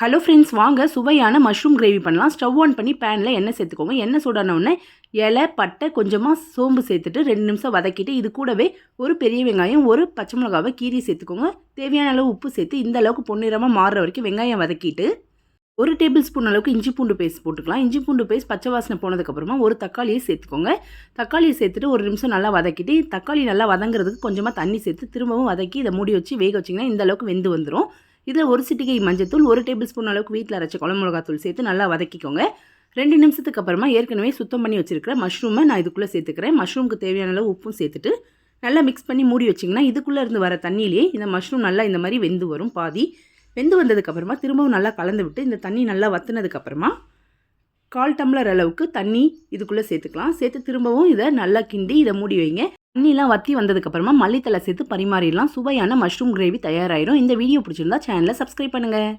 Hello friends, வாங்க சுவையான mushroom gravy பண்ணலாம். ஸ்டவ் ஆன் பண்ணி பேனில் எண்ணெய் சேர்த்துக்கோங்க. எண்ணெய் சூடான உடனே இலை, பட்டை, கொஞ்சமாக சோம்பு சேர்த்துட்டு 2 நிமிஷம் வதக்கிட்டு இது கூடவே ஒரு பெரிய வெங்காயம், ஒரு பச்சை மிளகாவை கீரி சேர்த்துக்கோங்க. தேவையான அளவு உப்பு சேர்த்து இந்த அளவுக்கு பொன்னிறமாக மாறுற வரைக்கும் வெங்காயம் வதக்கிட்டு 1 டேபிள் ஸ்பூன் அளவுக்கு இஞ்சி பூண்டு பேஸ்ட் போட்டுக்கலாம். இஞ்சி பூண்டு பேஸ்ட் பச்சை வாசனை போனதுக்கப்புறமா ஒரு தக்காளியை சேர்த்துக்கோங்க. தக்காளியை சேர்த்துட்டு 1 நிமிஷம் நல்லா வதக்கிட்டு தக்காளி நல்லா வதங்குறதுக்கு கொஞ்சமாக தண்ணி சேர்த்து திரும்பவும் வதக்கி இதை மூடி வச்சு வேக வச்சிங்கன்னா இந்த அளவுக்கு வெந்து வந்துடும். இதில் ஒரு சிட்டிகை மஞ்சத்தூள், 1 டேபிள் ஸ்பூன் அளவுக்கு வீட்டில் அரைச்ச குழம்பு மிளகாத்தூள் சேர்த்து நல்லா வதக்கிக்கோங்க. 2 நிமிஷத்துக்கு அப்புறமா ஏற்கனவே சுத்தம் பண்ணி வச்சிருக்கிற மஷ்ரூமை நான் இதுக்குள்ளே சேர்த்துக்கிறேன். மஷ்ரூமுக்கு தேவையான அளவு உப்பும் சேர்த்துட்டு நல்லா மிக்ஸ் பண்ணி மூடி வச்சிங்கன்னா இதுக்குள்ளே இருந்து வர தண்ணியிலே இந்த மஷ்ரூம் நல்லா இந்த மாதிரி வெந்து வரும். பாதி வெந்து வந்ததுக்கப்புறமா திரும்பவும் நல்லா கலந்து விட்டு இந்த தண்ணி நல்லா வற்றினதுக்கப்புறமா 1/4 டம்ளர் அளவுக்கு தண்ணி இதுக்குள்ளே சேர்த்துக்கலாம். சேர்த்து திரும்பவும் இதை நல்லா கிண்டி இதை மூடி வைங்க. தண்ணிலாம் வற்றி வந்ததுக்கப்புறமா மல்லித்தலை சேர்த்து பரிமாறிடலாம். சுவையான மஷ்ரூம் கிரேவி தயாராகிடும். இந்த வீடியோ பிடிச்சிருந்தா சேனலை சப்ஸ்கிரைப் பண்ணுங்கள்.